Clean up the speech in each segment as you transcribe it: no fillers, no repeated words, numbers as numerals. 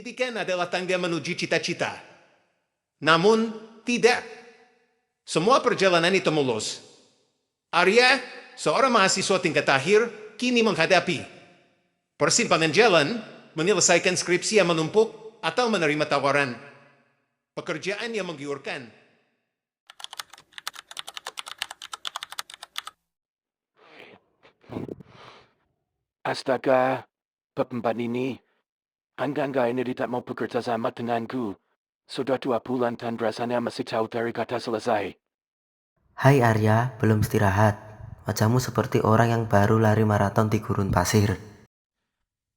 Pendidikan adalah tangga menuju cita-cita. Namun, tidak. Semua perjalanan itu mulus. Arya, seorang mahasiswa tingkat akhir, kini menghadapi persimpangan jalan, menyelesaikan skripsi yang menumpuk, atau menerima tawaran pekerjaan yang menggiurkan. Astaga, perempuan ini. Hanggang ini tidak mau bekerja sama denganku. Sudah 2 bulan dan rasanya masih jauh dari kata selesai. Hai Arya, belum istirahat. Wajahmu seperti orang yang baru lari maraton di gurun pasir.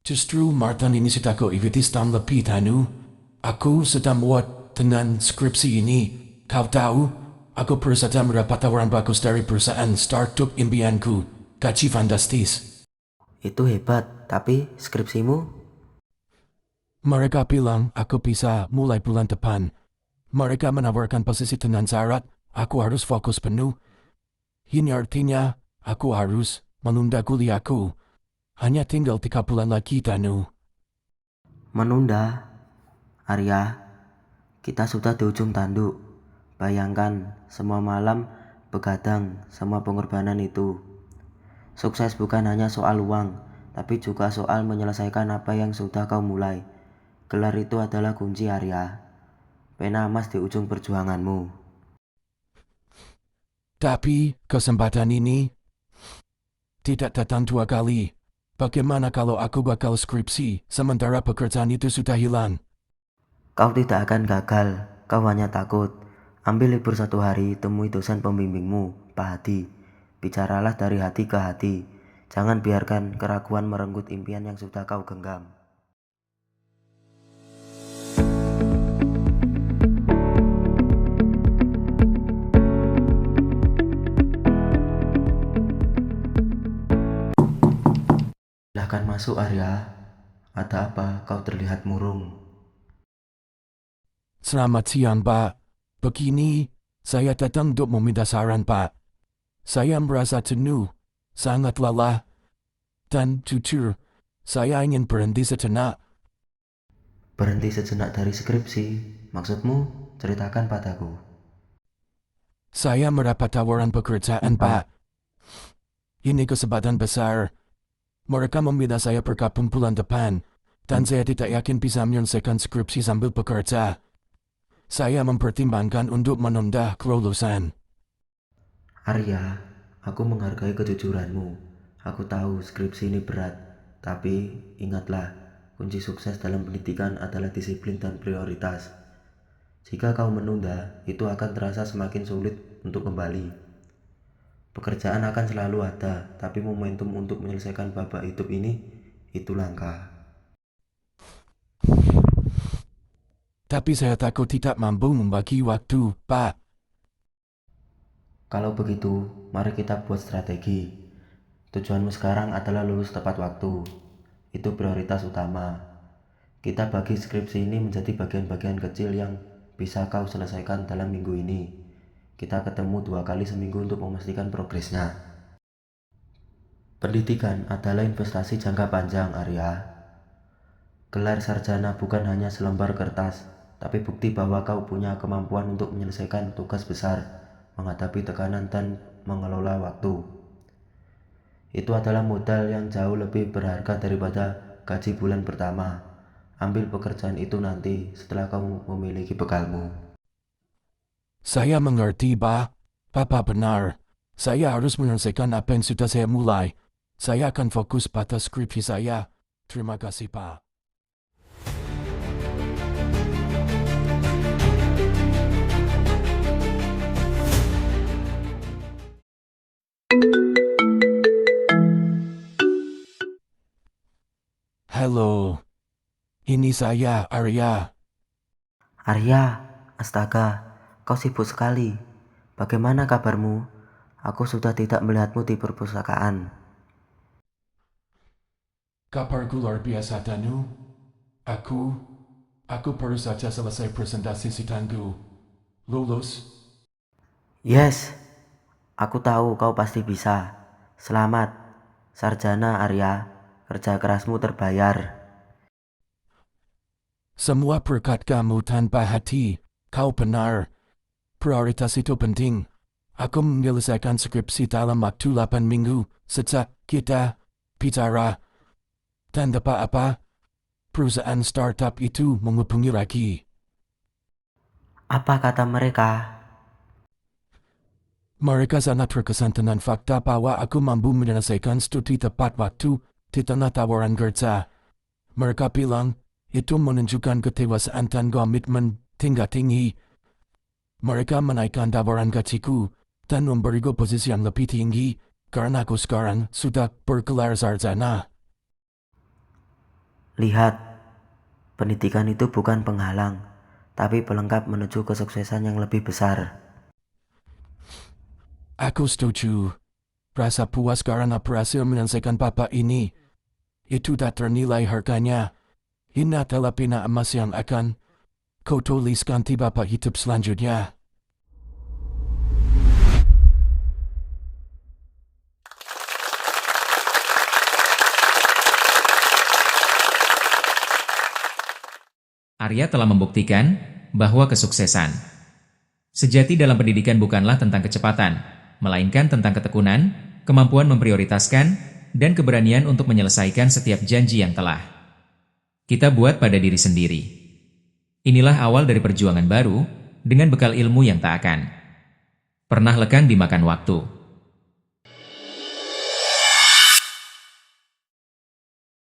Justru maraton ini sudah aku ikuti setahun lebih, Tanu. Aku sedang muat dengan skripsi ini. Kau tahu, aku baru saja mendapat tawaran bagus dari perusahaan startup impianku. Gaji fantastis. Itu hebat, tapi skripsimu? Mereka bilang aku bisa mulai bulan depan. Mereka menawarkan posisi dengan syarat aku harus fokus penuh. Ini artinya aku harus menunda kuliahku. Hanya tinggal 3 bulan lagi, Tanu. Menunda? Arya, kita sudah di ujung tanduk. Bayangkan, semua malam begadang, semua pengorbanan itu. Sukses bukan hanya soal uang, tapi juga soal menyelesaikan apa yang sudah kau mulai. Gelar itu adalah kunci Arya. Pena emas di ujung perjuanganmu. Tapi kesempatan ini tidak datang 2 kali. Bagaimana kalau aku bakal skripsi sementara pekerjaan itu sudah hilang? Kau tidak akan gagal, kau hanya takut. Ambil libur 1 hari, temui dosen pembimbingmu, Pak Hadi. Bicaralah dari hati ke hati. Jangan biarkan keraguan merenggut impian yang sudah kau genggam. Silahkan masuk Arya. Ada apa? Kau terlihat murung. Selamat siang, Pak. Begini, saya datang untuk meminta saran, Pak. Saya merasa jenuh, sangat lelah, dan jujur, saya ingin berhenti sejenak. Berhenti sejenak dari skripsi. Maksudmu? Ceritakan padaku. Saya mendapat tawaran pekerjaan, Pak. Ini kesempatan besar. Mereka meminta saya bergabung bulan depan, dan saya tidak yakin bisa menyelesaikan skripsi sambil bekerja. Saya mempertimbangkan untuk menunda kelulusan. Arya, aku menghargai kejujuranmu. Aku tahu skripsi ini berat, tapi ingatlah, kunci sukses dalam pendidikan adalah disiplin dan prioritas. Jika kau menunda, itu akan terasa semakin sulit untuk kembali. Pekerjaan akan selalu ada, tapi momentum untuk menyelesaikan babak hidup ini, itu langka. Tapi saya takut tidak mampu membagi waktu, Pak. Kalau begitu, mari kita buat strategi. Tujuanmu sekarang adalah lulus tepat waktu. Itu prioritas utama. Kita bagi skripsi ini menjadi bagian-bagian kecil yang bisa kau selesaikan dalam minggu ini. Kita ketemu 2 kali seminggu untuk memastikan progresnya. Pendidikan adalah investasi jangka panjang, Arya. Gelar sarjana bukan hanya selembar kertas, tapi bukti bahwa kau punya kemampuan untuk menyelesaikan tugas besar, menghadapi tekanan dan mengelola waktu. Itu adalah modal yang jauh lebih berharga daripada gaji bulan pertama. Ambil pekerjaan itu nanti setelah kamu memiliki bekalmu. Saya mengerti, Pak. Papa benar. Saya harus menyelesaikan apa yang sudah saya mulai. Saya akan fokus pada skripsi saya. Terima kasih, Pak. Halo, ini saya, Arya. Arya, astaga, kau sibuk sekali. Bagaimana kabarmu? Aku sudah tidak melihatmu di perpustakaan. Kabarku luar biasa, Danu. Aku, aku baru saja selesai presentasi sidangku. Lulus. Yes, aku tahu kau pasti bisa. Selamat, sarjana Arya. Kerja kerasmu terbayar. Semua berkat kamu tanpa hati. Kau benar. Prioritas itu penting. Aku menyelesaikan skripsi dalam waktu 8 minggu. Sejak kita bicara. Tanda apa? Perusahaan startup itu menghubungi lagi. Apa kata mereka? Mereka sangat terkesan dengan fakta bahwa aku mampu menyelesaikan studi tepat waktu di tengah tawaran kerja. Mereka bilang, itu menunjukkan ketewasaan dan komitmen tingkat tinggi. Mereka menaikkan tawaran gajiku dan memberiku posisi yang lebih tinggi karena aku sekarang sudah bergelar sarjana. Lihat, pendidikan itu bukan penghalang, tapi pelengkap menuju kesuksesan yang lebih besar. Aku setuju. Rasa puas karena berhasil menyelesaikan bab ini. Itu tak ternilai harganya. Ini adalah pena emas yang akan kau tuliskan di babak hidup selanjutnya. Arya telah membuktikan bahwa kesuksesan sejati dalam pendidikan bukanlah tentang kecepatan, melainkan tentang ketekunan, kemampuan memprioritaskan, dan keberanian untuk menyelesaikan setiap janji yang telah kita buat pada diri sendiri. Inilah awal dari perjuangan baru, dengan bekal ilmu yang tak akan pernah lekang dimakan waktu.